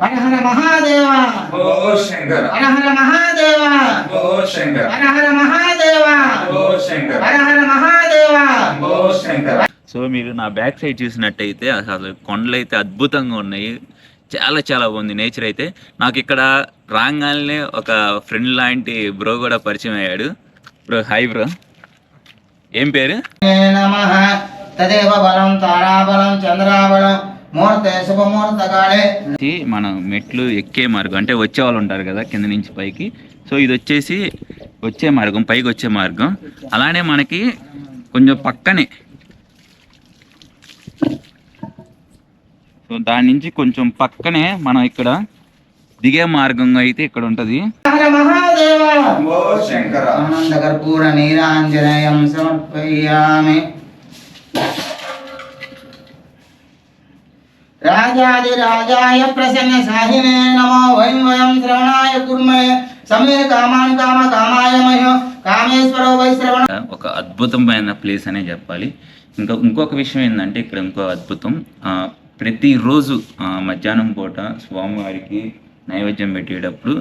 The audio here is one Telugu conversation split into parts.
హర హర మహాదేవ ఓ శంకర హర హర మహాదేవ ఓ శంకర హర హర మహాదేవ ఓ శంకర హర హర మహాదేవ ఓ శంకర. సో మీరు నా బ్యాక్ సైడ్ చూసినట్టయితే అసలు కొండలు అయితే అద్భుతంగా ఉన్నాయి. చాలా చాలా బాగుంది నేచర్ అయితే. నాకు ఇక్కడ రాగానే ఒక ఫ్రెండ్ లాంటి బ్రో కూడా పరిచయం అయ్యాడు. బ్రో హాయ్ బ్రో, ఏం పేరు? నమః తదేవ బలం తారాబలం చంద్రాబలం ముహూర్తే శుభముహూర్త కాలే. మనం మెట్లు ఎక్కే మార్గం అంటే వచ్చే వాళ్ళు ఉంటారు కదా కింద నుంచి పైకి. సో ఇది వచ్చేసి వచ్చే మార్గం, పైకి వచ్చే మార్గం. అలానే మనకి కొంచెం పక్కనే, సో దాని నుంచి కొంచెం పక్కనే మనం ఇక్కడ దిగే మార్గం అయితే ఇక్కడ ఉంటుంది. హర మహాదేవ ఓ శంకర. ఆనంద కర్పూర నీరాంజనేయం సమర్పయామి. రాజాది రాజాయ ప్రసన్న సాహినే నమో వయం వయం శ్రవణాయ కుర్మయ సమే కామాన్ కామ కామాయ మహ్య కామేశ్వరో వై శ్రవణ. ఒక అద్భుతమైన ప్లేస్ అనే చెప్పాలి. ఇంకొక విషయం ఏంటంటే ఇక్కడ ఇంకో అద్భుతం, ప్రతిరోజు మధ్యాహ్నం పూట స్వామివారికి నైవేద్యం పెట్టేటప్పుడు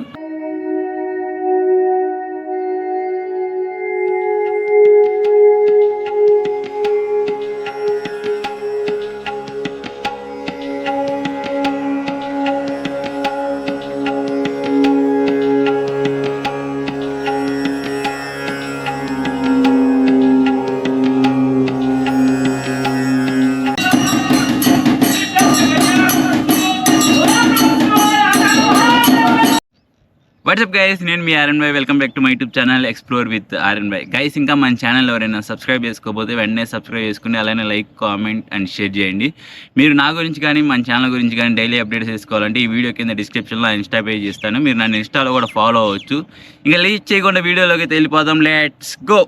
వాట్సాప్ గైస్, నేను మీ RN Bai. Welcome back to my YouTube channel explore with RN Bai. Guys, ఇంకా మన ఛానల్ ఎవరైనా సబ్స్క్రైబ్ చేసుకోకపోతే వెంటనే సబ్స్క్రైబ్ చేసుకుని అలానే లైక్, కామెంట్ అండ్ షేర్ చేయండి. మీరు నా గురించి కానీ మన ఛానల్ గురించి కానీ డైలీ అప్డేట్స్ చేసుకోవాలంటే ఈ వీడియో కింద డిస్క్రిప్షన్లో ఇన్స్టా పేజ్ ఇస్తాను. మీరు నన్ను ఇన్స్టాలో కూడా ఫాలో అవ్వచ్చు. ఇంకా లీచ్ చేయకుండా వీడియోలోకి వెళ్ళిపోదాం. Let's go.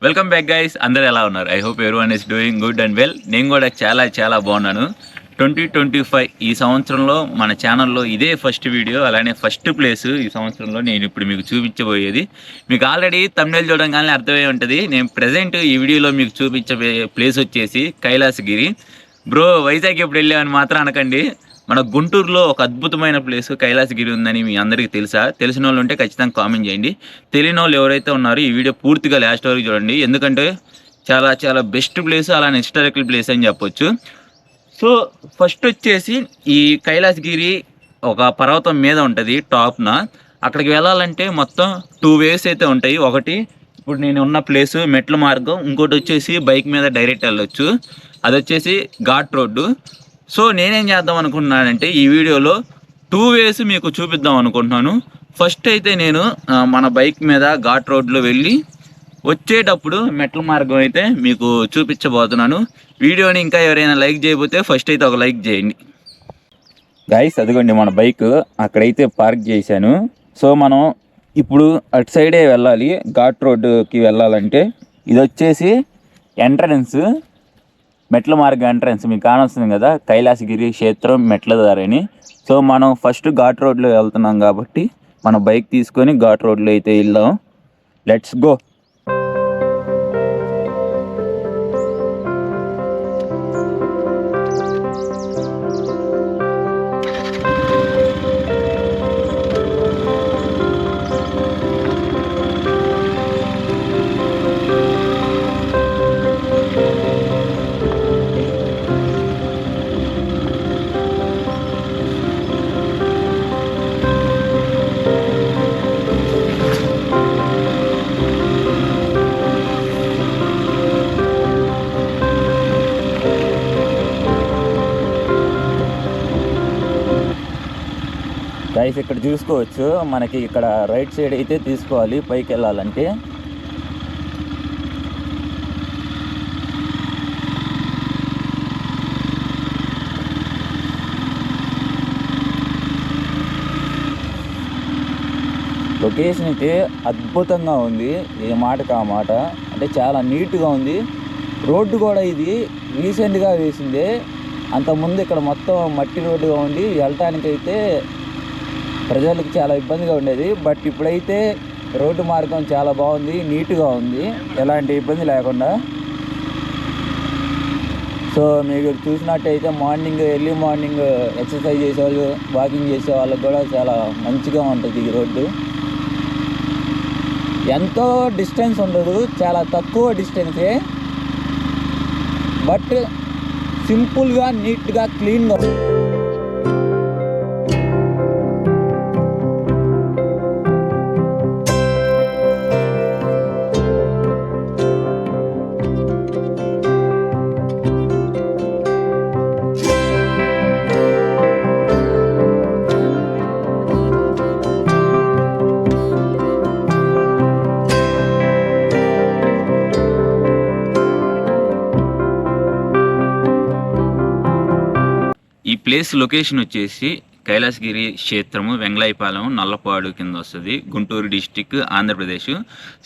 Welcome back guys, అందరు ఎలా ఉన్నారు? I hope everyone is doing good and well. నేను కూడా చాలా చాలా బాగున్నాను. 2025 ఈ సంవత్సరంలో మన ఛానల్లో ఇదే ఫస్ట్ వీడియో, అలానే ఫస్ట్ ప్లేస్ ఈ సంవత్సరంలో నేను ఇప్పుడు మీకు చూపించబోయేది. మీకు ఆల్రెడీ థంబ్నెయిల్ చూడగానే అర్థమై ఉంటుంది. నేను ప్రజెంట్ ఈ వీడియోలో మీకు చూపించబోయే ప్లేస్ వచ్చేసి కైలాసగిరి. బ్రో వైజాగ్ ఎప్పుడు వెళ్ళామని మాత్రం అనకండి. మన గుంటూరులో ఒక అద్భుతమైన ప్లేస్ కైలాసగిరి ఉందని మీ అందరికీ తెలుసా? తెలిసిన వాళ్ళు ఉంటే ఖచ్చితంగా కామెంట్ చేయండి. తెలియని వాళ్ళు ఎవరైతే ఉన్నారో ఈ వీడియో పూర్తిగా లాస్ట్ వరకు చూడండి. ఎందుకంటే చాలా చాలా బెస్ట్ ప్లేస్, అలానే హిస్టారికల్ ప్లేస్ అని చెప్పొచ్చు. సో ఫస్ట్ వచ్చేసి ఈ కైలాసగిరి ఒక పర్వతం మీద ఉంటుంది టాప్న. అక్కడికి వెళ్ళాలంటే మొత్తం 2 వేస్ అయితే ఉంటాయి. ఒకటి ఇప్పుడు నేను ఉన్న ప్లేసు మెట్ల మార్గం, ఇంకోటి వచ్చేసి బైక్ మీద డైరెక్ట్ వెళ్ళొచ్చు. అది వచ్చేసి ఘాట్ రోడ్డు. సో నేనేం చేద్దాం అనుకుంటున్నానంటే ఈ వీడియోలో 2 వేస్ మీకు చూపిద్దాం అనుకుంటున్నాను. ఫస్ట్ అయితే నేను మన బైక్ మీద ఘాట్ రోడ్లో వెళ్ళి వచ్చేటప్పుడు మెట్ల మార్గం అయితే మీకు చూపించబోతున్నాను. వీడియోని ఇంకా ఎవరైనా లైక్ చేయకపోతే ఫస్ట్ అయితే ఒక లైక్ చేయండి గైస్. అదిగోండి మన బైక్ అక్కడైతే పార్క్ చేశాను. సో మనం ఇప్పుడు అటు సైడే వెళ్ళాలి. ఘాట్ రోడ్డుకి వెళ్ళాలంటే ఇది వచ్చేసి ఎంట్రన్స్, మెట్ల మార్గ ఎంట్రన్స్ మీకు కానొస్తుంది కదా, కైలాసగిరి క్షేత్రం మెట్ల దారని. సో మనం ఫస్ట్ ఘాట్ రోడ్లో వెళ్తున్నాం కాబట్టి మన బైక్ తీసుకొని ఘాట్ రోడ్లో అయితే వెళ్దాం. Let's go. గైస్ ఇక్కడ చూసుకోవచ్చు, మనకి ఇక్కడ రైట్ సైడ్ అయితే తీసుకోవాలి పైకి వెళ్ళాలంటే. లొకేషన్ అయితే అద్భుతంగా ఉంది, ఏ మాటకు ఆ మాట. అంటే చాలా నీట్గా ఉంది. రోడ్డు కూడా ఇది రీసెంట్గా వేసిందే. అంతకుముందు ఇక్కడ మొత్తం మట్టి రోడ్డుగా ఉండి వెళ్ళటానికైతే ప్రజలకు చాలా ఇబ్బందిగా ఉండేది. బట్ ఇప్పుడైతే రోడ్డు మార్గం చాలా బాగుంది, నీట్గా ఉంది, ఎలాంటి ఇబ్బంది లేకుండా. సో మీకు చూసినట్టయితే ఎర్లీ మార్నింగ్ ఎక్సర్సైజ్ చేసేవాళ్ళు, వాకింగ్ చేసే వాళ్ళకి కూడా చాలా మంచిగా ఉంటుంది ఈ రోడ్డు. ఎంతో డిస్టెన్స్ ఉండదు, చాలా తక్కువ డిస్టెన్సే, బట్ సింపుల్గా, నీట్గా, క్లీన్గా. ఈ ప్లేస్ లొకేషన్ వచ్చేసి కైలాసగిరి క్షేత్రము, వెంగళాయపాలెం, నల్లపాడు కింద వస్తుంది, గుంటూరు డిస్టిక్, ఆంధ్రప్రదేశ్.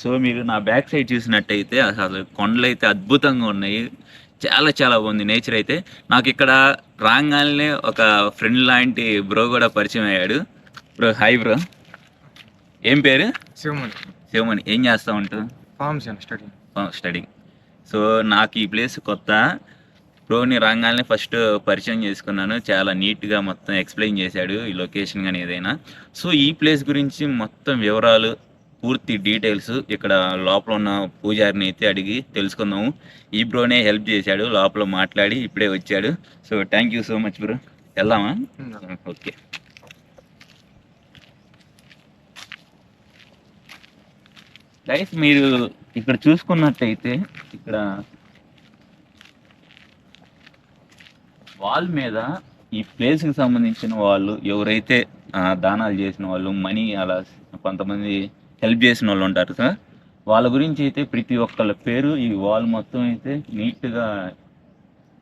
సో మీరు నా బ్యాక్ సైడ్ చూసినట్టయితే అసలు కొండలు అయితే అద్భుతంగా ఉన్నాయి, చాలా చాలా బాగుంది నేచర్ అయితే. నాకు ఇక్కడ రాగానే ఒక ఫ్రెండ్ లాంటి బ్రో కూడా పరిచయం అయ్యాడు. బ్రో హాయ్ బ్రో, ఏం పేరు? శివమణి. ఏం చేస్తా ఉంటావు? స్టడీ. సో నాకు ఈ ప్లేస్ కొత్త. బ్రోని రాగానే ఫస్ట్ పరిచయం చేసుకున్నాను, చాలా నీట్గా మొత్తం ఎక్స్ప్లెయిన్ చేశాడు ఈ లొకేషన్ కానీ ఏదైనా. సో ఈ ప్లేస్ గురించి మొత్తం వివరాలు, పూర్తి డీటెయిల్స్ ఇక్కడ లోపల ఉన్న పూజారిని అయితే అడిగి తెలుసుకుందాము. ఈ బ్రోనే హెల్ప్ చేశాడు, లోపల మాట్లాడి ఇప్పుడే వచ్చాడు. So thank you so much bro. వెళ్దామా? ఓకే. గైస్ మీరు ఇక్కడ చూసుకున్నట్టయితే ఇక్కడ వాల్ మీద ఈ ప్లేస్కి సంబంధించిన వాళ్ళు ఎవరైతే దానాలు చేసిన వాళ్ళు, మనీ అలా కొంతమంది హెల్ప్ చేసిన వాళ్ళు ఉంటారు సార్, వాళ్ళ గురించి అయితే ప్రతి ఒక్కళ్ళ పేరు ఈ వాల్ మొత్తం అయితే నీట్గా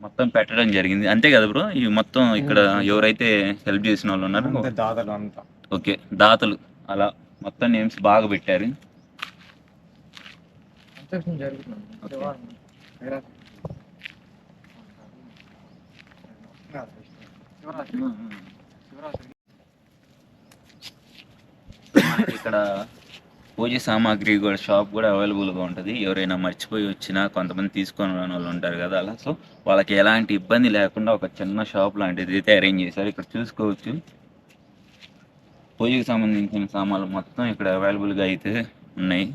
మొత్తం పెట్టడం జరిగింది. అంతే కదా బ్రో? ఇవి మొత్తం ఇక్కడ ఎవరైతే హెల్ప్ చేసిన వాళ్ళు ఉన్నారు, ఓకే, దాతలు, అలా మొత్తం నేమ్స్ బాగా పెట్టారు. ఇక్కడ పూజ సామాగ్రి కూడా షాప్ కూడా అవైలబుల్గా ఉంటుంది. ఎవరైనా మర్చిపోయి వచ్చినా కొంతమంది తీసుకొని రాని వాళ్ళు ఉంటారు కదా, అలా. సో వాళ్ళకి ఎలాంటి ఇబ్బంది లేకుండా ఒక చిన్న షాప్ లాంటిది అయితే అరేంజ్ చేశారు. ఇక్కడ చూసుకోవచ్చు పూజకి సంబంధించిన సామాన్లు మొత్తం ఇక్కడ అవైలబుల్గా అయితే ఉన్నాయి.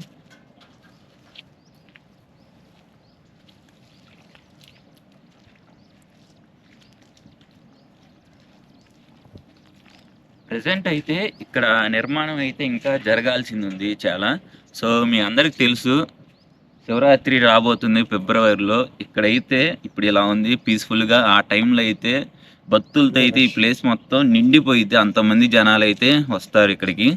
ప్రజెంట్ అయితే ఇక్కడ నిర్మాణం అయితే ఇంకా జరగాల్సింది ఉంది చాలా. సో మీ అందరికి తెలుసు శివరాత్రి రాబోతుంది ఫిబ్రవరిలో. ఇక్కడైతే ఇప్పుడు ఇలా ఉంది పీస్ఫుల్గా. ఆ టైంలో అయితే భక్తులతో అయితే ఈ ప్లేస్ మొత్తం నిండిపోయితే, అంతమంది జనాలు అయితే వస్తారు ఇక్కడికి.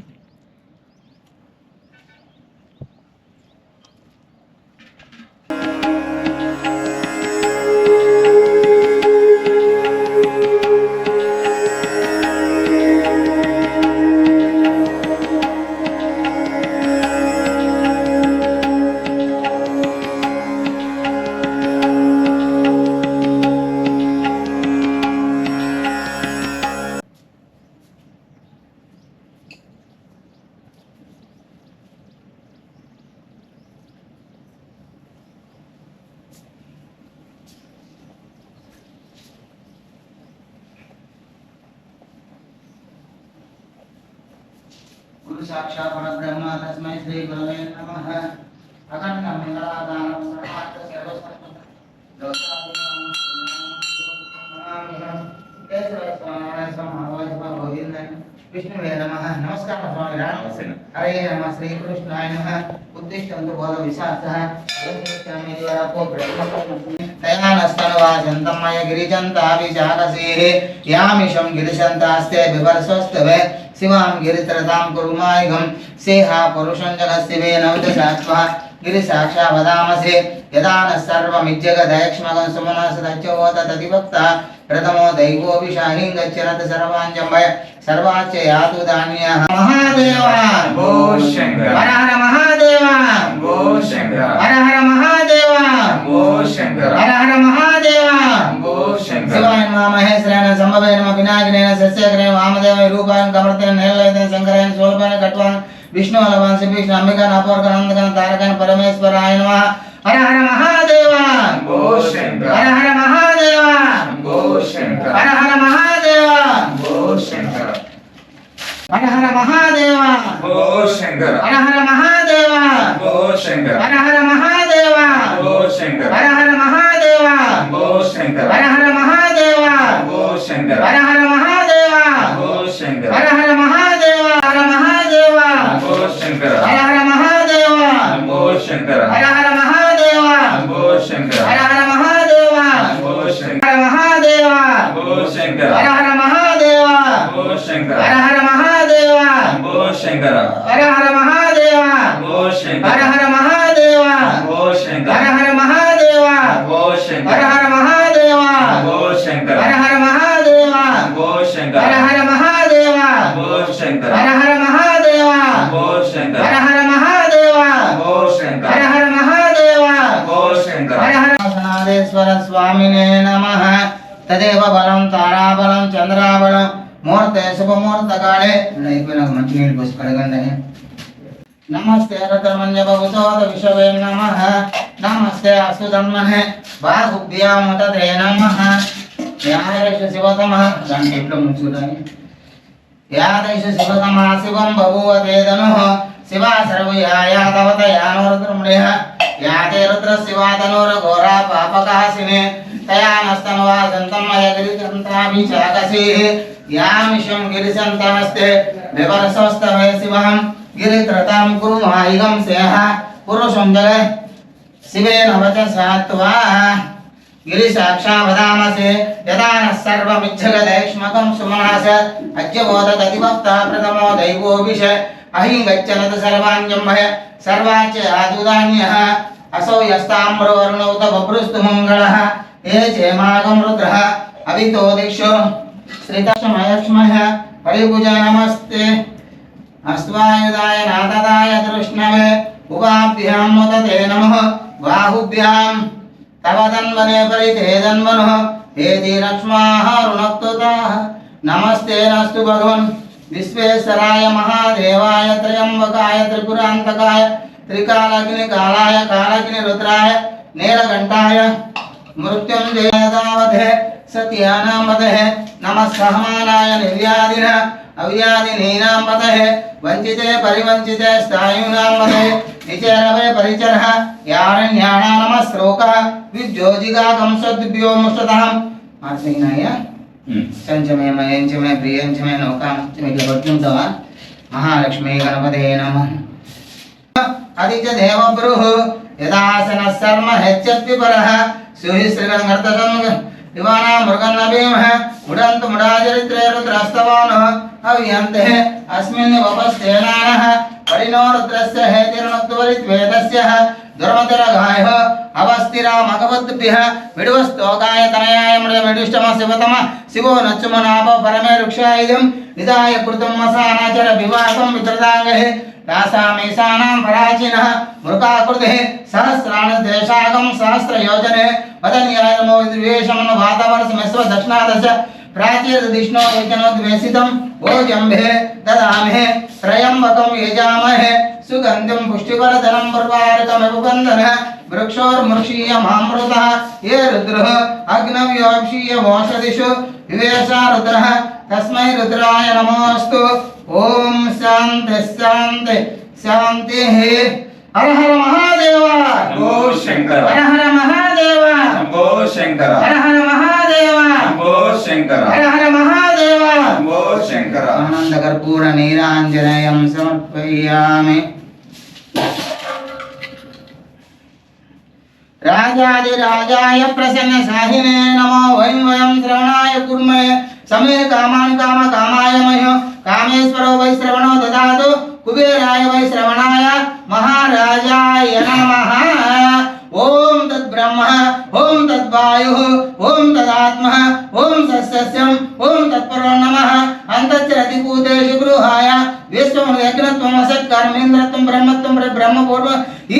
गुरु साक्षात् परब्रह्म तस्मै श्री गुरवे नमः। अखंड मंगलादानं सर्वार्थ सर्वसम्पदं विष्णुवे नमः। नमस्कार स्वामी। हरे नमः। श्री कृष्णाय नमः। उत्तिष्ठन्तु बोध विशाखः दयानस्तनवाचन्तमय गिरिजन्ताभिचाकसेः यामिषं गिरिशन्तास्ते बिभर्स्वस्तवे शिवां गिरित्रतां कुरुमायिघं सेहा पुरुषं जगत्सिवे नवदशाश्वः गिरिसाक्षा वदामसे यदा न सर्वमिज्जगदयक्ष्मगं सुमनसदच्चोत तदिभक्ता प्रथमो दैवो विशाहिं गच्छरत सर्वाञ्जम्भय सर्वाच्च यातु दान्यः। महादेव गो शंकर। हर हर महादेव गो शंकर। हर हर महादेव गो शंकर। हर हर महादेव गो शंकर। शिवाय नमः महेश्वराय नमः शाम्भवे नमः विनायकनेन सस्यग्रेण वामदेव रूपायन कमर्तेन नेलयतेन शंकरेण शोलपेन कट्वान विष्णु अलवान श्रीकृष्ण अंबिका नापोर्कन नंदकन तारकन परमेश्वराय नमः हर हर महादेव शंभो शंकर हर हर महादेव शंभो शंकर हर हर महादेव शंभो शंकर हर हर महादेव शंभो शंकर हर हर महादेव शंभो शंकर हर हर महादेव शंभो शंकर हर हर महादेव शंभो शंकर हर हर महादेव शंभो शंकर हर हर महादेव शंभो शंकर हर हर महादेव हर महादेव शंभो शंकर हर हर महादेव शंभो शंकर हर हर महादेव शंभो शंकर हर हर महादेव शंभो शंकर हर महादेव शंभो शंकर हर हर महादेव शंभो शंकर हर हर महादेव शंभो शंकर हर हर महादेव शंभो शंकर हर हर महादेव शंभो शंकर हर हर महादेव शंभो शंकर हर हर महादेव शंभो शंकर हर हर महादेव शंभो शंकर हर हर महादेव शंभो शंकर हर हर महादेव शंभो शंकर हर हर महादेव शंभो शंकर हर हर महादेव शंभो शंकर हर हर नादेश्वर स्वामिने नमः तदेव बलं ताराबलं चंद्राबलं मुहूर्ते शुभमुहूर्तकाले అయిపోయిన మంచి నీళ్ళు పోసి కడగండి नमस्ते रतमन्य बहुतोत विश्वे नमः नमस्ते अस्तु धन्महे बाहुभ्यां तते नमः यादेश शिवतमः दांట్లో ముంచుదాని यादेश शिवतमः शिवं बभूवते धनुः शिवा सर्वयाया तवत यानोरुद्रमणिः याते रुद्र शिवा तनोर घोरा पापकासिने तया नस्तनवा दन्तमयगिरिकन्ताभिषाकसीः यामिषं गिरिसन्तास्ते विवरसस्तवे शिवं गिरित्रतां कुरुमायिगं सेह पुरुषं जले शिवेन वचसात्वा गिरिसाक्षावदामसे यदा नः सर्वमिच्छगदैष्मकं सुमनास अज्यबोधदधिवक्ता प्रथमो दैवोऽभिष अहिं गच्छनत सर्वाञ्जम्भय सर्वाच्च आदुदान्यः असौ यस्ताम्रवर्णौत बभ्रुस्तु मङ्गलः ये चेमागं रुद्रः अवितो दिक्षो श्रितक्षमयक्ष्मः परिभुज नमस्ते अस्वायुधाय नाथदाय तृष्णवे उभाभ्यां मुदते नमः बाहुभ्यां तव तन्वने परिते तन्वनः हेति लक्ष्माः ऋणक्तुताः नमस्ते नस्तु भगवन् विश्वेश्वराय महादेवाय त्र्यम्बकाय त्रिपुरान्तकाय त्रिकालग्निकालाय कालग्निरुद्राय नीलकण्ठाय मृत्युञ्जयदावधे सत्यानां पतये नमः सहमानाय निर्व्याधिनः अव्याधिनीनां पतये वञ्चिते परिवञ्चिते स्थायूनां पतये निचरवे परिचरः यारण्याणां नमः श्लोकः विज्योतिगाकं सद्भ्यो मुष्टताम् आत्मीनाय संचमे मयंचमे प्रियंचमे नौकांचमे इట్లా महालक्ष्मी गणपते नमः अदिच देवब्रुः यदासनः शर्म हेच्यद्विपरः सुहिश्रीगणगर्तसं दिवाना मृगन्नभीमः मुडन्तु मुडाचरित्रे रुद्रस्तवानः अव्यन्ते अस्मिन् वपस्तेनानः परिणो रुद्रस्य हेतिर्नक्तुवरित्वेदस्य दुर्मतिरगायः अवस्थिरामगवद्भ्यः विडुवस्तोकाय तनयाय मृडमिडुष्टम शिवतम शिवो नच्चुमनाभो परमे वृक्षायुधं निधाय कृतं मसानाचर विवाहं वित्रदाङ्गः दासामीशानां पराचिनः मृकाकृतिः सहस्राणदेशागं सहस्रयोजने वदन्यायमो द्विवेशमनु वातावर्षमेश्वर दक्षिणादश प्राचीर्दिष्णो यजनोद्वेषितं भोजम्भे ददामहे त्रयम्बकं यजामहे सुगन्धिं पुष्टिवर्धनं पुर्वारुकमिव बन्धनः वृक्षोर्मृषीयमामृतः ये रुद्रः अग्नव्योक्षीय वोषदिषु विवेशा रुद्रः तस्मै रुद्राय नमोऽस्तु ओम शांति शांति शांतिः हर हर महादेव शंभो शंकर हर हर महादेव शंभो शंकर हर हर महादेव शंभो शंकर हर हर महादेव शंभो शंकर आनंदकर्पूर नीराञ्जनेयं समर्पयामि राजाधिराजाय प्रसन्नसाहिने नमो वयं श्रवणाय कुर्महे समे कामान् कामकामाय मह्यो कामेश्वरो वै श्रवणो ददातु कुबेराय वै श्रवणाय महाराजाय नमः ओम तद्ब्रह्म ओम तद्वायुः ओम तदात्मः ओम सस्यस्यम् ओम तत्परो नमः अन्तच्चरतिभूतेषु गृहाय विश्वं यज्ञत्वं असत्कर्मेन्द्रत्वं ब्रह्मत्वं ब्रह्मपूर्व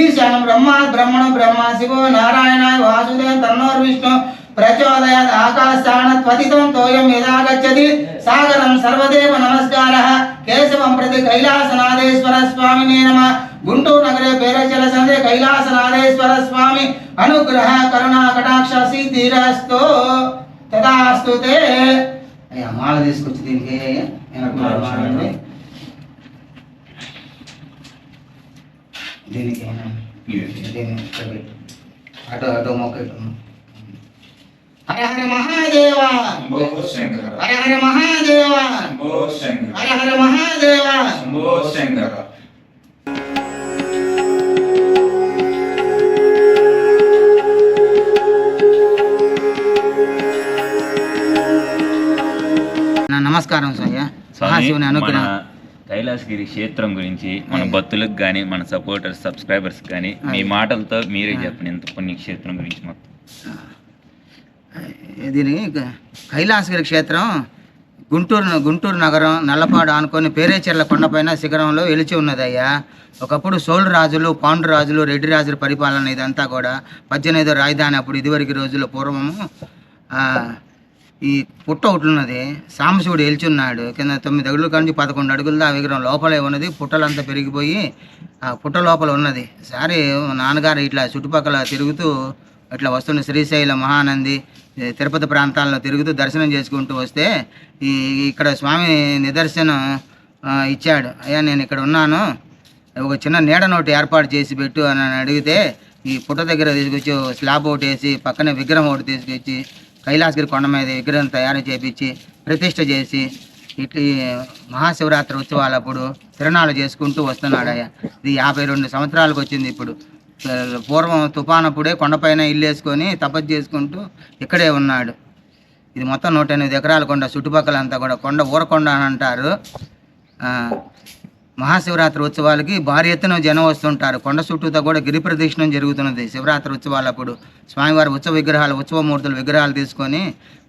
ईशानं ब्रह्मा ब्रह्मणो ब्रह्मा शिवो नारायणाय वासुदेव तन्नोर्विष्णु प्रचोदयात् आकाशात् पतितं तोयं यदा गच्छति सागरं सर्वदेव नमस्कारः केशवं प्रति कैलासनाथेश्वर स्वामिने नमः गुंटूरु नगरे पेरेचल संदे कैलासनाथेश्वर स्वामी अनुग्रह करुणा कटाक्ष सिद्धिरस्तु तदास्तु ते అయ్యా మాల తీసుకొచ్చి దీనికి దీనికి అటు అటు మొక్క హర హర మహాదేవ శంభో శంకర హర హర మహాదేవ శంభో శంకర హర హర మహాదేవ శంభో శంకర నమస్కారం స్వామి స్వామి, మహాశివుని మన అనుగ్రహం కైలాసగిరి క్షేత్రం గురించి మన భక్తులకు కానీ మన సపోర్టర్స్ సబ్స్క్రైబర్స్ కానీ మీ మాటలతో మీరే చెప్పండి ఎంత పుణ్యక్షేత్రం గురించి మొత్తం. దీని కైలాసగిరి క్షేత్రం గుంటూరు నగరం నల్లపాడు ఆనుకొని పేరేచెర్ల కొండపైన శిఖరంలో వెలిచి ఉన్నదయ్యా. ఒకప్పుడు సోళ్ళు రాజులు, పాండు రాజులు, రెడ్డి రాజుల పరిపాలన ఇదంతా కూడా 18వ రాజధాని. అప్పుడు ఇదివరకు రోజుల్లో పూర్వము ఈ పుట్ట ఒకటి ఉన్నది, సాంబశివుడు ఎల్చున్నాడు. కింద 9 అడుగుల నుంచి 11 అడుగుల ఆ విగ్రహం లోపలే ఉన్నది. పుట్టలంతా పెరిగిపోయి ఆ పుట్ట లోపల ఉన్నది. సరే నాన్నగారు ఇట్లా చుట్టుపక్కల తిరుగుతూ ఇట్లా వస్తున్న శ్రీశైలం, మహానంది, తిరుపతి ప్రాంతాల్లో తిరుగుతూ దర్శనం చేసుకుంటూ వస్తే ఇక్కడ స్వామి నిదర్శనం ఇచ్చాడు. అయ్యా నేను ఇక్కడ ఉన్నాను, ఒక చిన్న నీడ నోటి ఏర్పాటు చేసి పెట్టు అని అడిగితే ఈ పుట్ట దగ్గర తీసుకొచ్చి స్లాబ్ ఒకటి వేసి పక్కనే విగ్రహం ఒకటి తీసుకొచ్చి కైలాసగిరి కొండ మీద విగ్రహం తయారు చేపించి ప్రతిష్ట చేసి ఇట్లా మహాశివరాత్రి ఉత్సవాలప్పుడు తిరణాలు చేసుకుంటూ వస్తున్నాడు. అయ్యా ఇది 52 సంవత్సరాలకు వచ్చింది. ఇప్పుడు పూర్వం తుఫానప్పుడే కొండపైన ఇల్లు వేసుకొని తపస్సు చేసుకుంటూ ఇక్కడే ఉన్నాడు. ఇది మొత్తం 108 ఎకరాల కొండ, చుట్టుపక్కల అంతా కూడా కొండ, ఊరకొండ అని అంటారు. మహాశివరాత్రి ఉత్సవాలకి భారీ ఎత్తున జనం వస్తుంటారు. కొండ చుట్టూతో కూడా గిరి ప్రదక్షిణం జరుగుతున్నది. శివరాత్రి ఉత్సవాలప్పుడు స్వామివారి ఉత్సవ విగ్రహాలు, ఉత్సవమూర్తుల విగ్రహాలు తీసుకొని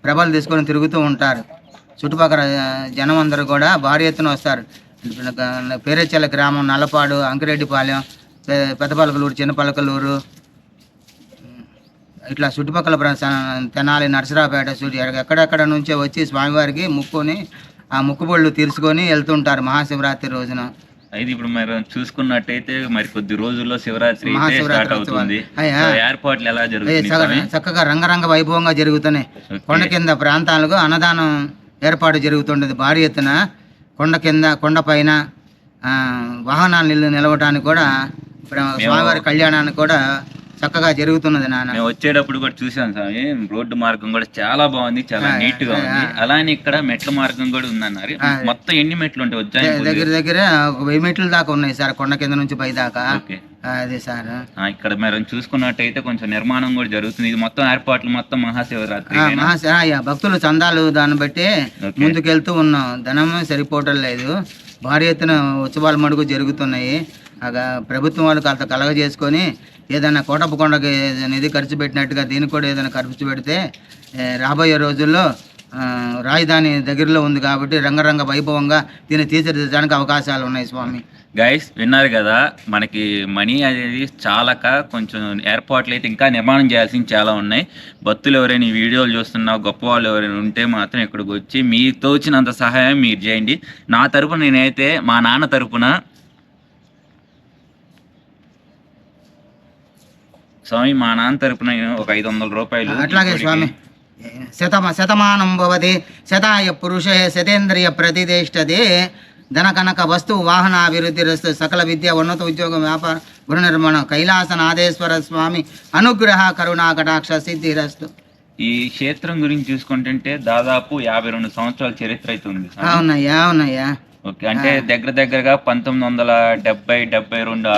ప్రభలు తీసుకొని తిరుగుతూ ఉంటారు. చుట్టుపక్కల జనం అందరూ కూడా భారీ ఎత్తున వస్తారు. పేరేచెల్ల గ్రామం, నల్లపాడు, అంకిరెడ్డిపాలెం, పెద్దపలకలూరు, చిన్నపలకలూరు, ఇట్లా చుట్టుపక్కల తెనాలి, నరసరావుపేట ఎక్కడెక్కడ నుంచో వచ్చి స్వామివారికి ముక్కుని ఆ ముక్కుబళ్ళు తీర్చుకొని వెళ్తుంటారు మహాశివరాత్రి రోజున. అయితే ఇప్పుడు మరి చూసుకున్నట్టయితే మరి కొద్ది రోజుల్లో శివరాత్రి స్టార్ట్ అవుతుంది. ఏర్పాట్లు ఎలా జరుగుతాయి? చక్కగా రంగరంగ వైభవంగా జరుగుతున్నాయి. కొండ కింద ప్రాంతాలకు అన్నదానం ఏర్పాటు జరుగుతుండేది భారీ ఎత్తున. కొండ కింద, కొండ పైన వాహనాలు నిలవటానికి కూడా, స్వామివారి కళ్యాణానికి కూడా చక్కగా జరుగుతున్నది. నాన్న మేము వచ్చేటప్పుడు కూడా చూసాం స్వామి, రోడ్డు మార్గం కూడా చాలా బాగుంది, చాలా నీట్ గా ఉంది. అలానే ఇక్కడ మెట్ల మార్గం కూడా ఉందన్నారు. మొత్తం ఎన్ని మెట్లు ఉంటాయి? దగ్గర 1000 మెట్లు దాకా ఉన్నాయి సార్, కొండ కింద నుంచి పై దాకా. అదే సార్, ఇక్కడ మనం చూసుకున్నట్టయితే కొంచెం నిర్మాణం కూడా జరుగుతుంది. ఇది మొత్తం ఏర్పాట్లు మొత్తం మహాశివరాత్రి. భక్తులు చందాలు దాన్ని బట్టి ముందుకెళ్తూ ఉన్నాం. ధనమే సరిపోవటం లేదు. భారీ ఎత్తున ఉత్సవాల మడుగు జరుగుతున్నాయి. ప్రభుత్వం వాళ్ళు అంత కలగజేసుకొని ఏదైనా కోటప్పకొండకి నిధి ఖర్చు పెట్టినట్టుగా దీనికి కూడా ఏదైనా ఖర్చు పెడితే రాబోయే రోజుల్లో రాజధాని దగ్గరలో ఉంది కాబట్టి రంగరంగ వైభవంగా దీన్ని తీర్చిదిద్దడానికి అవకాశాలు ఉన్నాయి. స్వామి గైస్ విన్నారు కదా, మనకి మనీ అనేది చాలక కొంచెం ఏర్పాట్లు అయితే ఇంకా నిర్మాణం చేయాల్సింది చాలా ఉన్నాయి. భక్తులు ఎవరైనా ఈ వీడియోలు చూస్తున్నా, గొప్ప వాళ్ళు ఎవరైనా ఉంటే మాత్రం ఇక్కడికి వచ్చి మీకు తోచినంత సహాయం మీరు చేయండి. నా తరపున నేనైతే మా నాన్న తరపున స్వామి, మా నాన్న తరపున ఒక 500 రూపాయలు. అట్లాగే స్వామి. శతమానం భవతి శతాయ పురుషే శతేంద్రియ ప్రతిష్టతే ధన కనక వస్తు వాహన అభివృద్ధి రస్తు సకల విద్య ఉన్నత ఉద్యోగం వ్యాపార గృహ నిర్మాణం కైలాసనాథేశ్వర స్వామి అనుగ్రహ కరుణా కటాక్ష సిద్ధిరస్తు. ఈ క్షేత్రం గురించి చూసుకుంటుంటే దాదాపు 52 సంవత్సరాల చరిత్ర అయితే ఉంది. అవునయ్యా. ఓకే, అంటే దగ్గరగా 1970-72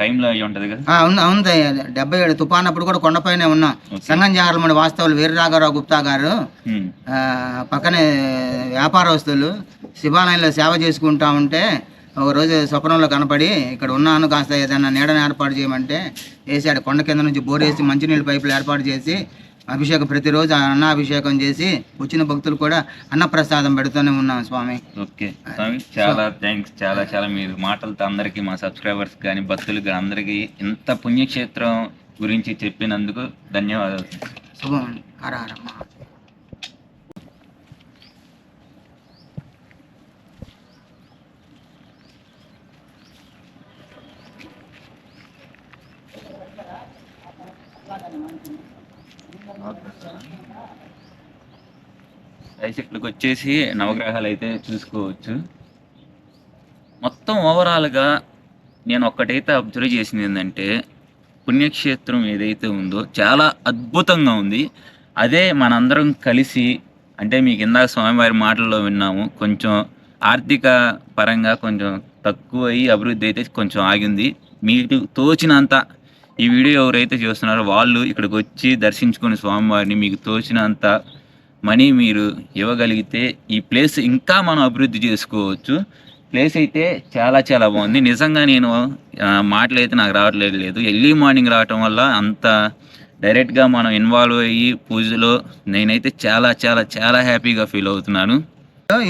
టైంలో అయ్యి ఉంటది కదా? అవును 77 తుఫాన్ అప్పుడు కూడా కొండపైనే ఉన్నాం. సంగం జాగరముడి వాస్తవులు వీరరాఘవరావు గుప్తా గారు పక్కనే వ్యాపారస్తులు శివాలయంలో సేవ చేసుకుంటా ఉంటే ఒకరోజు స్వప్నంలో కనపడి ఇక్కడ ఉన్నాను, కాస్త ఏదైనా నీడను ఏర్పాటు చేయమంటే వేసాడు. కొండ కింద నుంచి బోరేసి మంచినీళ్ళ పైపులు ఏర్పాటు చేసి అభిషేకం ప్రతిరోజు అన్నాభిషేకం చేసి వచ్చిన భక్తులు కూడా అన్నప్రసాదం పెడుతూనే ఉన్నాం స్వామి. ఓకే స్వామి, చాలా థ్యాంక్స్. చాలా మీరు మాటలతో అందరికీ, మా సబ్స్క్రైబర్స్ కానీ భక్తులు కానీ అందరికీ ఇంత పుణ్యక్షేత్రం గురించి చెప్పినందుకు ధన్యవాదాలు. శుభం. హర హర మహాదేవ. ఇక్కడికి వచ్చేసి నవగ్రహాలు అయితే చూసుకోవచ్చు. మొత్తం ఓవరాల్గా నేను ఒక్కటైతే అబ్జర్వ్ చేసింది ఏంటంటే, పుణ్యక్షేత్రం ఏదైతే ఉందో చాలా అద్భుతంగా ఉంది. అదే మనందరం కలిసి, అంటే మీకు ఇందాక స్వామివారి మాటల్లో విన్నాము, కొంచెం ఆర్థిక పరంగా కొంచెం తక్కువ అయ్యి అభివృద్ధి అయితే కొంచెం ఆగింది. మీకు తోచినంత ఈ వీడియో ఎవరైతే చూస్తున్నారో వాళ్ళు ఇక్కడికి వచ్చి దర్శించుకొని స్వామివారిని మీకు తోచినంత మనీ మీరు ఇవ్వగలిగితే ఈ ప్లేస్ ఇంకా మనం అభివృద్ధి చేసుకోవచ్చు. ప్లేస్ అయితే చాలా చాలా బాగుంది. నిజంగా నేను మాటలు అయితే నాకు రావట్లేదు. ఎర్లీ మార్నింగ్ రావటం వల్ల అంత డైరెక్ట్గా మనం ఇన్వాల్వ్ అయ్యి పూజలో నేనైతే చాలా చాలా చాలా హ్యాపీగా ఫీల్ అవుతున్నాను.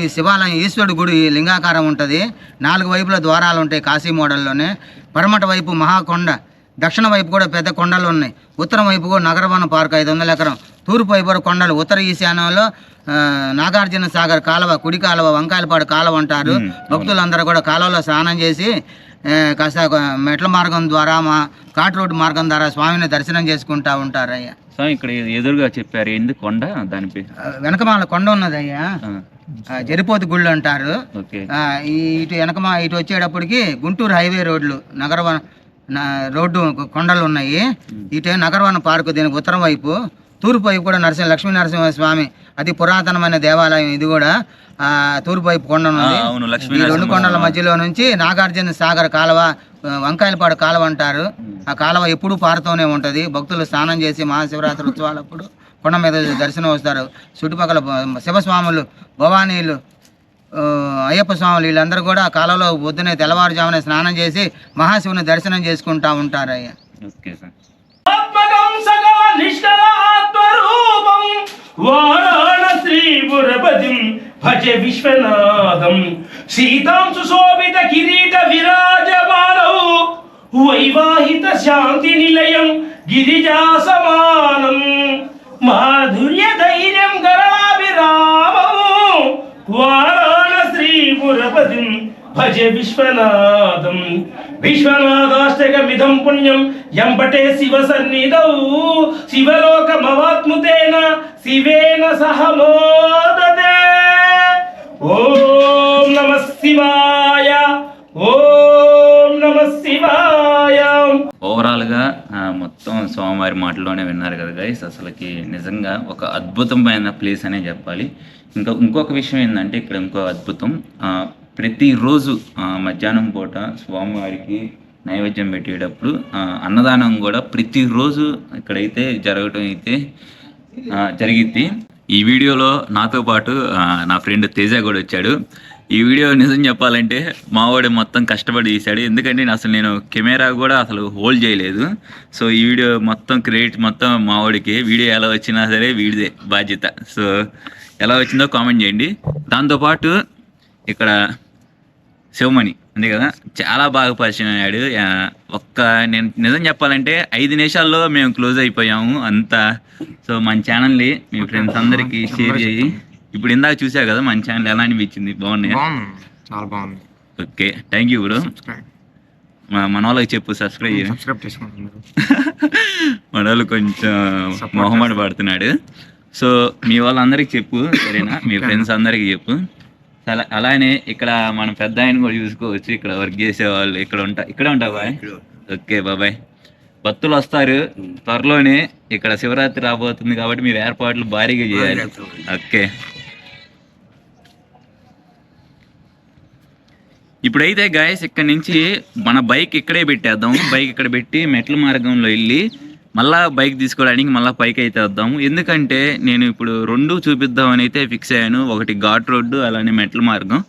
ఈ శివాలయం ఈశ్వరుడు గుడి లింగాకారం ఉంటుంది. 4 వైపుల ద్వారాలు ఉంటాయి కాశీ మోడల్లోనే. పరమట వైపు మహాకొండ, దక్షిణ వైపు కూడా పెద్ద కొండలు ఉన్నాయి. ఉత్తరం వైపు కూడా నగరవన పార్క్ 500 ఎకరం. తూర్పు వైపు కొండలు. ఉత్తర ఈశాన్యంలో నాగార్జున సాగర్ కాలువ, కుడి కాలువ, వంకాయలపాడు కాలువ అంటారు. భక్తులందరూ కూడా కాలువలో స్నానం చేసి కాస్త మెట్ల మార్గం ద్వారా ఘాట్ రోడ్డు మార్గం ద్వారా స్వామిని దర్శనం చేసుకుంటా ఉంటారు అయ్యా. సో ఇక్కడ ఎదురుగా చెప్పారు ఎందుకు కొండ, దాని పేరు వెనకమాల కొండ ఉన్నది అయ్యా, జరిపోతి గుళ్ళు అంటారు. ఇటు ఇటు వచ్చేటప్పటికి గుంటూరు హైవే రోడ్లు, నగరవన రోడ్డు కొండలు ఉన్నాయి. ఇటు నగరవన పార్కు దీనికి ఉత్తరం వైపు. తూర్పు వైపు కూడా లక్ష్మీ నరసింహ స్వామి అతి పురాతనమైన దేవాలయం. ఇది కూడా తూర్పు వైపు కొండ ఉన్నది. ఈ 2 కొండల మధ్యలో నుంచి నాగార్జున సాగర్ కాలువ, వంకాయలపాడు కాలువ అంటారు. ఆ కాలువ ఎప్పుడూ పారుతూనే ఉంటుంది. భక్తులు స్నానం చేసి మహాశివరాత్రి ఉత్సవాలప్పుడు కొండ మీద దర్శనం వస్తారు. చుట్టుపక్కల శివస్వాములు, భవానీలు, అయ్యప్ప స్వాములు వీళ్ళందరూ కూడా కాలంలో పొద్దునే తెల్లవారుజామున స్నానం చేసి మహాశివుని దర్శనం చేసుకుంటా ఉంటారు అయ్యా. విశ్వనాథం సీతాం సుశోభిత కిరీట విరాజమానౌ వైవాహిత శాంతి నిలయం గిరిజా సమానం మాధుర్య ధైర్యం గరాభిరామం వారాణశ్రీపురపతిం భజ విశ్వనాథం. విశ్వనాథాష్టకమిదం పుణ్యం ఎంబటే శివ సన్నిధౌ శివలోకమవాత్ముతేన శివేన సహ మోదతే. ఓం నమః శివాయ, ఓం నమః శివాయ. ఓవరాల్గా మొత్తం స్వామివారి మాటల్లోనే విన్నారు కదా గైస్. అసలుకి నిజంగా ఒక అద్భుతమైన ప్లేస్ అనే చెప్పాలి. ఇంకొక విషయం ఏంటంటే ఇక్కడ ఇంకో అద్భుతం, ప్రతిరోజు మధ్యాహ్నం పూట స్వామివారికి నైవేద్యం పెట్టేటప్పుడు అన్నదానం కూడా ప్రతిరోజు ఇక్కడైతే జరగటం అయితే జరిగిద్ది. ఈ వీడియోలో నాతో పాటు నా ఫ్రెండ్ తేజ కూడా వచ్చాడు. ఈ వీడియో నిజం చెప్పాలంటే మావాడు మొత్తం కష్టపడి తీశాడు. ఎందుకంటే నేను కెమెరా కూడా అసలు హోల్డ్ చేయలేదు. సో ఈ వీడియో మొత్తం క్రెడిట్ మొత్తం మావాడికి. వీడియో ఎలా వచ్చినా సరే వీడిదే బాధ్యత. సో ఎలా వచ్చిందో కామెంట్ చేయండి. దాంతోపాటు ఇక్కడ శివమణి అంతే కదా, చాలా బాగా పరిచయం అయ్యాడు. నేను నిజం చెప్పాలంటే 5 నిమిషాల్లో మేము క్లోజ్ అయిపోయాము అంతా. సో మన ఛానల్ని మీ ఫ్రెండ్స్ అందరికీ షేర్ చేయి. ఇప్పుడు ఇందాక చూసావు కదా మన ఛానల్ ఎలా అనిపించింది? బాగున్నాయి, చాలా బాగుంది. Okay, thank you bro. మన వాళ్ళకి చెప్పు సబ్స్క్రైబ్ చేసుకుంటున్నారు. మన వాళ్ళు కొంచెం మొహమాట పడుతున్నాడు. సో మీ వాళ్ళందరికీ చెప్పు సరేనా, మీ ఫ్రెండ్స్ అందరికీ చెప్పు. అలానే ఇక్కడ మన పెద్ద ఆయన కూడా చూసుకోవచ్చు. ఇక్కడ వర్క్ చేసేవాళ్ళు ఇక్కడే ఉంటావు బాయ్. ఓకే బాబాయ్. భక్తులు వస్తారు త్వరలోనే. ఇక్కడ శివరాత్రి రాబోతుంది కాబట్టి మీరు ఏర్పాట్లు భారీగా చేయాలి. ఓకే, ఇప్పుడైతే గాయస్ ఇక్కడ నుంచి మన బైక్ ఇక్కడే పెట్టేద్దాం. బైక్ ఇక్కడ పెట్టి మెట్ల మార్గంలో వెళ్ళి మళ్ళీ బైక్ తీసుకోవడానికి మళ్ళీ పైకి అయితే వద్దాము. ఎందుకంటే నేను ఇప్పుడు 2 చూపిద్దామని అయితే ఫిక్స్ అయ్యాను. ఒకటి ఘాట్ రోడ్డు, అలానే మెట్ల మార్గం.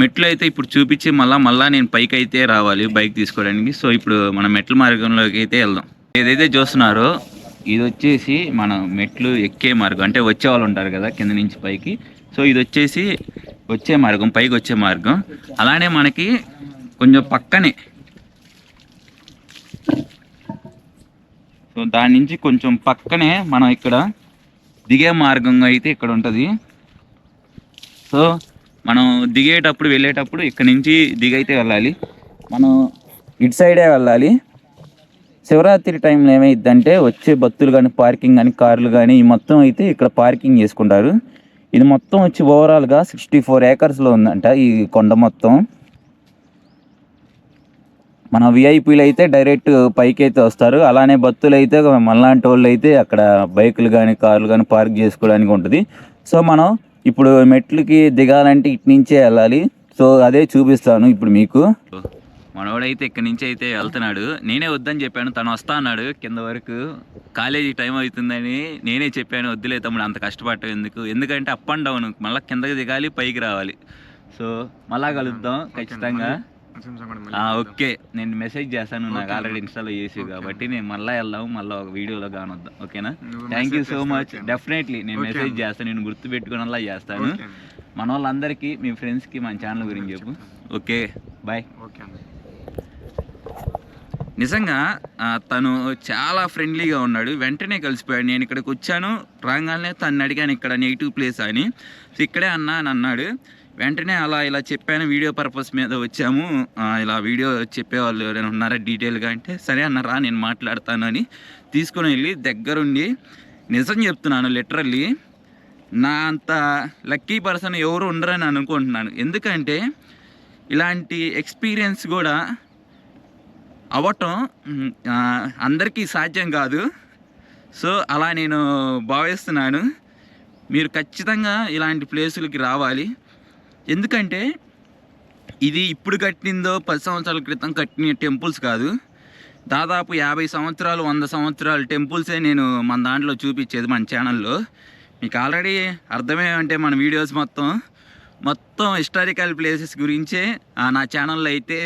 మెట్లు అయితే ఇప్పుడు చూపించి మళ్ళీ నేను పైకి అయితే రావాలి బైక్ తీసుకోవడానికి. సో ఇప్పుడు మన మెట్ల మార్గంలోకి అయితే వెళ్దాం. ఏదైతే చూస్తున్నారో ఇది వచ్చేసి మన మెట్లు ఎక్కే మార్గం, అంటే వచ్చే వాళ్ళు ఉంటారు కదా కింద నుంచి పైకి. సో ఇది వచ్చేసి వచ్చే మార్గం, పైకి వచ్చే మార్గం. అలానే మనకి కొంచెం పక్కనే, సో దాని నుంచి కొంచెం పక్కనే మనం ఇక్కడ దిగే మార్గం అయితే ఇక్కడ ఉంటుంది. సో మనం దిగేటప్పుడు వెళ్ళేటప్పుడు ఇక్కడ నుంచి దిగైతే వెళ్ళాలి. మనం ఇటు సైడే వెళ్ళాలి. శివరాత్రి టైంలో ఏమైందంటే వచ్చే భక్తులు కానీ పార్కింగ్ కానీ కార్లు కానీ ఈ మొత్తం అయితే ఇక్కడ పార్కింగ్ చేసుకుంటారు. ఇది మొత్తం వచ్చి ఓవరాల్గా 64 ఏకర్స్లో ఉందంట ఈ కొండ మొత్తం. మన విఐపీలు అయితే డైరెక్ట్ పైకి అయితే వస్తారు. అలానే భక్తులు అయితే మనలాంటి వాళ్ళు అయితే అక్కడ బైకులు కానీ కార్లు కానీ పార్క్ చేసుకోవడానికి ఉంటుంది. సో మనం ఇప్పుడు మెట్లకి దిగాలంటే ఇటు నుంచే వెళ్ళాలి. సో అదే చూపిస్తాను ఇప్పుడు మీకు. మనోడైతే ఇక్కడి నుంచి అయితే వెళ్తున్నాడు. నేనే వద్దని చెప్పాను, తను వస్తా అన్నాడు కింద వరకు. కాలేజీ టైం అవుతుందని నేనే చెప్పాను, వద్దులే తమ్ముడు అంత కష్టపడటం ఎందుకంటే అప్ అండ్ డౌన్ మళ్ళీ కిందకి దిగాలి పైకి రావాలి. సో మళ్ళా కలుద్దాం ఖచ్చితంగా. ఓకే, నేను మెసేజ్ చేస్తాను, నాకు ఆల్రెడీ ఇన్స్టాలో చేసి కాబట్టి నేను మళ్ళీ వెళ్దాం, మళ్ళీ ఒక వీడియోలో కానొద్దాం. ఓకేనా? Thank you so much. Definitely నేను మెసేజ్ చేస్తాను, నేను గుర్తు పెట్టుకునేలా చేస్తాను. మన వాళ్ళందరికీ మీ ఫ్రెండ్స్కి మన ఛానల్ గురించి చెప్పు. Okay, bye. నిజంగా తను చాలా ఫ్రెండ్లీగా ఉన్నాడు. వెంటనే కలిసిపోయాడు. నేను ఇక్కడికి వచ్చాను రాగానే తను అడిగాను ఇక్కడ నెగిటివ్ ప్లేస్ అని. సో ఇక్కడే అన్నా అని అన్నాడు. వెంటనే ఇలా చెప్పాను, వీడియో పర్పస్ మీద వచ్చాము, ఇలా వీడియో చెప్పేవాళ్ళు ఎవరైనా ఉన్నారా డీటెయిల్గా అంటే సరే అన్నారా నేను మాట్లాడతాను అని తీసుకొని వెళ్ళి దగ్గరుండి నిజం చెప్తున్నాను, లిటరల్లీ నా అంత లక్కీ పర్సన్ ఎవరు ఉండరని అనుకుంటున్నాను. ఎందుకంటే ఇలాంటి ఎక్స్పీరియన్స్ కూడా అవ్వటం అందరికీ సాధ్యం కాదు. సో అలా నేను భావిస్తున్నాను. మీరు ఖచ్చితంగా ఇలాంటి ప్లేసులకి రావాలి. ఎందుకంటే ఇది ఇప్పుడు కట్టిందో 10 సంవత్సరాల క్రితం కట్టిన టెంపుల్స్ కాదు. దాదాపు 50 సంవత్సరాలు 100 సంవత్సరాల టెంపుల్సే నేను మన దాంట్లో చూపించేది మన ఛానల్లో. మీకు ఆల్రెడీ అర్థమేమంటే మన వీడియోస్ మొత్తం హిస్టారికల్ ప్లేసెస్ గురించే నా ఛానల్లో అయితే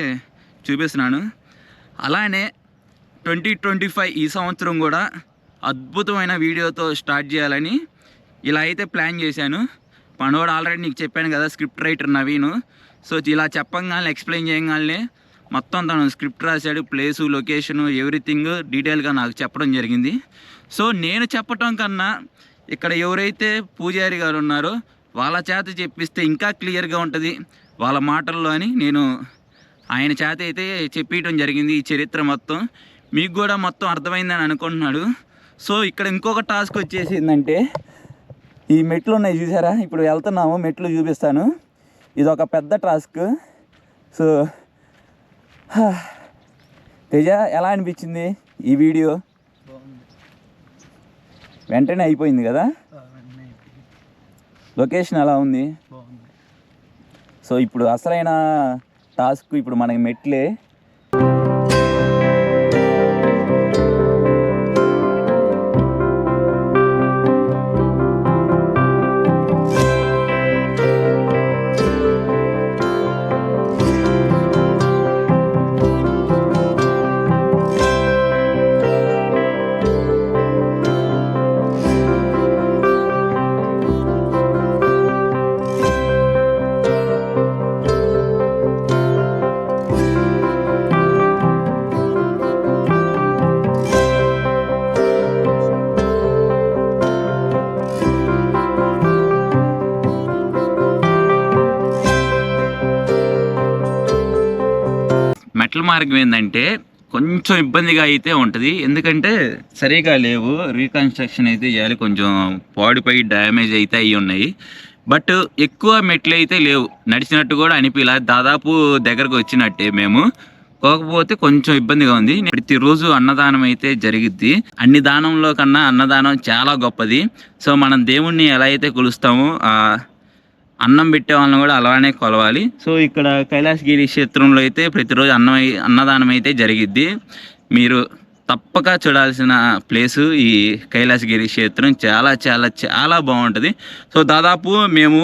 చూపిస్తున్నాను. అలానే 2025 ఈ సంవత్సరం కూడా అద్భుతమైన వీడియోతో స్టార్ట్ చేయాలని ఇలా అయితే ప్లాన్ చేశాను. మనోడు ఆల్రెడీ నీకు చెప్పాను కదా, స్క్రిప్ట్ రైటర్ నవీను. సో ఇలా చెప్పగానే ఎక్స్ప్లెయిన్ చేయగానే మొత్తం తను స్క్రిప్ట్ రాశాడు, ప్లేసు లొకేషను ఎవ్రీథింగ్ డీటెయిల్గా నాకు చెప్పడం జరిగింది. సో నేను చెప్పటం కన్నా ఇక్కడ ఎవరైతే పూజారి గారు ఉన్నారో వాళ్ళ చేత చెప్పిస్తే ఇంకా క్లియర్గా ఉంటుంది వాళ్ళ మాటల్లో అని నేను ఆయన చేత అయితే చెప్పేయటం జరిగింది. ఈ చరిత్ర మొత్తం మీకు కూడా మొత్తం అర్థమైందని అనుకుంటున్నాడు. సో ఇక్కడ ఇంకొక టాస్క్ వచ్చేసి ఏంటంటే ఈ మెట్లు ఉన్నాయి చూసారా, ఇప్పుడు వెళ్తున్నాము, మెట్లు చూపిస్తాను. ఇది ఒక పెద్ద టాస్క్. సో తేజ ఎలా అనిపించింది ఈ వీడియో? వెంటనే అయిపోయింది కదా. లొకేషన్ ఎలా ఉంది? సో ఇప్పుడు అసలైన టాస్క్ ఇప్పుడు మనకి మెట్లే. మెట్ల మార్గం ఏంటంటే కొంచెం ఇబ్బందిగా అయితే ఉంటుంది. ఎందుకంటే సరిగా లేవు, రీకన్స్ట్రక్షన్ అయితే చేయాలి, కొంచెం పాడిపోయి డ్యామేజ్ అయితే అయ్యి ఉన్నాయి. బట్ ఎక్కువ మెట్లు అయితే లేవు, నడిచినట్టు కూడా అనిపించలే, దాదాపు దగ్గరకు వచ్చినట్టే మేము. కాకపోతే కొంచెం ఇబ్బందిగా ఉంది. ప్రతిరోజు అన్నదానం అయితే జరిగిద్ది. అన్ని దానంలో కన్నా అన్నదానం చాలా గొప్పది. సో మనం దేవుణ్ణి ఎలా అయితే కొలుస్తామో అన్నం పెట్టే వాళ్ళని కూడా అలానే కొలవాలి. సో ఇక్కడ కైలాసగిరి క్షేత్రంలో అయితే ప్రతిరోజు అన్నదానం అయితే జరిగిద్ది. మీరు తప్పక చూడాల్సిన ప్లేసు ఈ కైలాసగిరి క్షేత్రం. చాలా చాలా చాలా బాగుంటుంది. సో దాదాపు మేము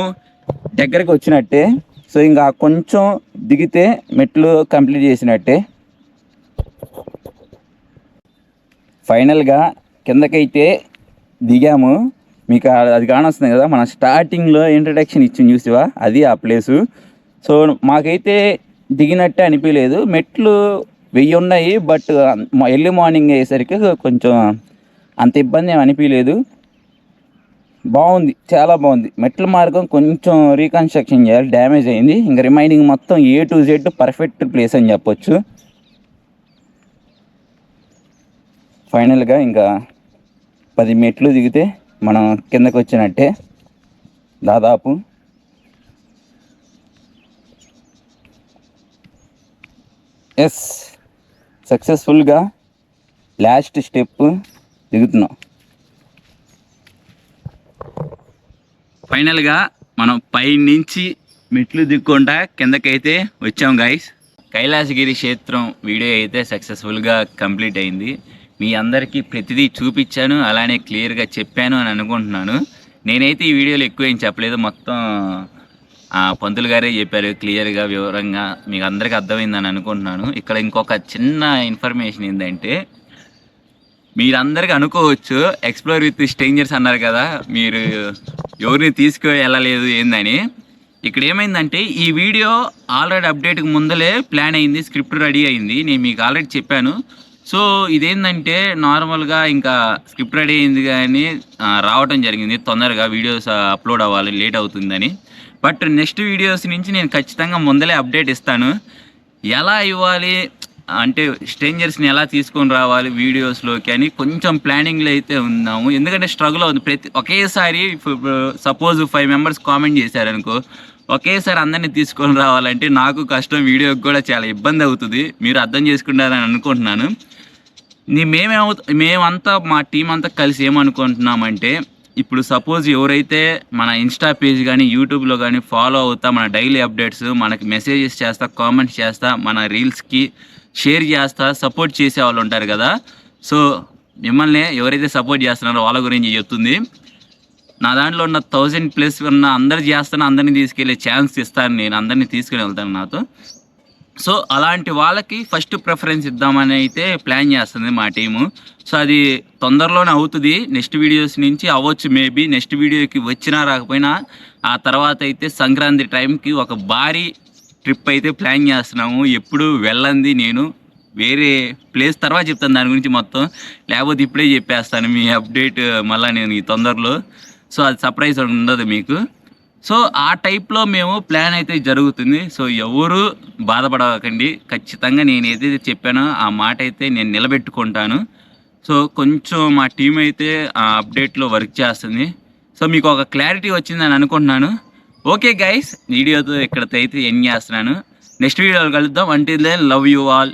దగ్గరికి వచ్చినట్టే. సో ఇంకా కొంచెం దిగితే మెట్లు కంప్లీట్ చేసినట్టే. ఫైనల్గా కిందకైతే దిగాము. మీకు అది కానొస్తుంది కదా, మన స్టార్టింగ్లో ఇంట్రడక్షన్ ఇచ్చింది చూసివా, అది ఆ ప్లేసు. సో మాకైతే దిగినట్టే అనిపించలేదు. మెట్లు 1000 ఉన్నాయి, బట్ ఎర్లీ మార్నింగ్ అయ్యేసరికి కొంచెం అంత ఇబ్బంది ఏమి అనిపించలేదు. బాగుంది, చాలా బాగుంది. మెట్ల మార్గం కొంచెం రీకన్స్ట్రక్షన్ చేయాలి, డ్యామేజ్ అయింది. ఇంకా రిమైనింగ్ మొత్తం A to Z perfect place అని చెప్పొచ్చు. ఫైనల్గా ఇంకా 10 మెట్లు దిగితే మనం కిందకు వచ్చినట్టే దాదాపు. ఎస్, సక్సెస్ఫుల్గా లాస్ట్ స్టెప్ దిగుతున్నాం. ఫైనల్గా మనం పైనుంచి మెట్లు దిక్కుంటా కిందకైతే వచ్చాం గైస్. కైలాసగిరి క్షేత్రం వీడియో అయితే సక్సెస్ఫుల్గా కంప్లీట్ అయింది. మీ అందరికీ ప్రతిదీ చూపించాను, అలానే క్లియర్గా చెప్పాను అని అనుకుంటున్నాను. నేనైతే ఈ వీడియోలో ఎక్కువ ఏం చెప్పలేదు, మొత్తం పంతులు గారే చెప్పారు క్లియర్గా వివరంగా, మీకు అందరికీ అర్థమైందని అనుకుంటున్నాను. ఇక్కడ ఇంకొక చిన్న ఇన్ఫర్మేషన్ ఏంటంటే, మీరందరికీ అనుకోవచ్చు ఎక్స్ప్లోర్ విత్ స్ట్రేంజర్స్ అన్నారు కదా, మీరు ఎవరిని తీసుకు వెళ్ళలేదు ఏందని. ఇక్కడ ఏమైందంటే ఈ వీడియో ఆల్రెడీ అప్డేట్కి ముందలే ప్లాన్ అయింది, స్క్రిప్ట్ రెడీ అయింది, నేను మీకు ఆల్రెడీ చెప్పాను. సో ఇదేంటంటే నార్మల్గా ఇంకా స్క్రిప్ట్ రెడీ అయింది కానీ రావటం జరిగింది తొందరగా, వీడియోస్ అప్లోడ్ అవ్వాలి, లేట్ అవుతుందని. బట్ నెక్స్ట్ వీడియోస్ నుంచి నేను ఖచ్చితంగా ముందలే అప్డేట్ ఇస్తాను. ఎలా ఇవ్వాలి అంటే స్ట్రేంజర్స్ని ఎలా తీసుకొని రావాలి వీడియోస్లోకి అని కొంచెం ప్లానింగ్లో అయితే ఉన్నాము. ఎందుకంటే స్ట్రగుల్ అవుతుంది ఒకేసారి. సపోజ్ 5 మెంబర్స్ కామెంట్ చేశారనుకో, ఒకేసారి అందరినీ తీసుకొని రావాలంటే నాకు కష్టం, వీడియోకి కూడా చాలా ఇబ్బంది అవుతుంది. మీరు అర్థం చేసుకుంటారని అనుకుంటున్నాను. మేమంతా మా టీం అంతా కలిసి ఏమనుకుంటున్నామంటే, ఇప్పుడు సపోజ్ ఎవరైతే మన ఇన్స్టా పేజ్ కానీ యూట్యూబ్లో కానీ ఫాలో అవుతా, మన డైలీ అప్డేట్స్ మనకి మెసేజెస్ చేస్తా, కామెంట్స్ చేస్తా, మన రీల్స్కి షేర్ చేస్తా సపోర్ట్ చేసే వాళ్ళు ఉంటారు కదా. సో మిమ్మల్ని ఎవరైతే సపోర్ట్ చేస్తున్నారో వాళ్ళ గురించి చెప్తుంది. నా దాంట్లో ఉన్న 1000+ ఉన్న అందరు చేస్తాను, అందరినీ తీసుకెళ్ళే ఛాన్స్ ఇస్తాను, నేను అందరినీ తీసుకుని వెళ్తాను నాతో. సో అలాంటి వాళ్ళకి ఫస్ట్ ప్రిఫరెన్స్ ఇద్దామని అయితే ప్లాన్ చేస్తుంది మా టీము. సో అది తొందరలోనే అవుతుంది, నెక్స్ట్ వీడియోస్ నుంచి అవ్వచ్చు. మేబీ నెక్స్ట్ వీడియోకి వచ్చినా రాకపోయినా ఆ తర్వాత అయితే సంక్రాంతి టైంకి ఒక భారీ ట్రిప్ అయితే ప్లాన్ చేస్తున్నాము. ఎప్పుడు వెళ్ళంది నేను వేరే ప్లేస్ తర్వాత చెప్తాను దాని గురించి మొత్తం, లేకపోతే ఇప్పుడే చెప్పేస్తాను మీ అప్డేట్ మళ్ళీ నేను ఈ తొందరలో. సో అది సర్ప్రైజ్ ఉండదు మీకు. సో ఆ టైప్లో మేము ప్లాన్ అయితే జరుగుతుంది. సో ఎవరు బాధపడకండి, ఖచ్చితంగా నేను ఏదైతే చెప్పానో ఆ మాట అయితే నేను నిలబెట్టుకుంటాను. సో కొంచెం మా టీం అయితే ఆ అప్డేట్లో వర్క్ చేస్తుంది. సో మీకు ఒక క్లారిటీ వచ్చిందని అనుకుంటున్నాను. ఓకే గైస్, వీడియోతో ఇక్కడైతే ఎండ్ చేస్తున్నాను. నెక్స్ట్ వీడియోలో కలుద్దాం. Until then love you all.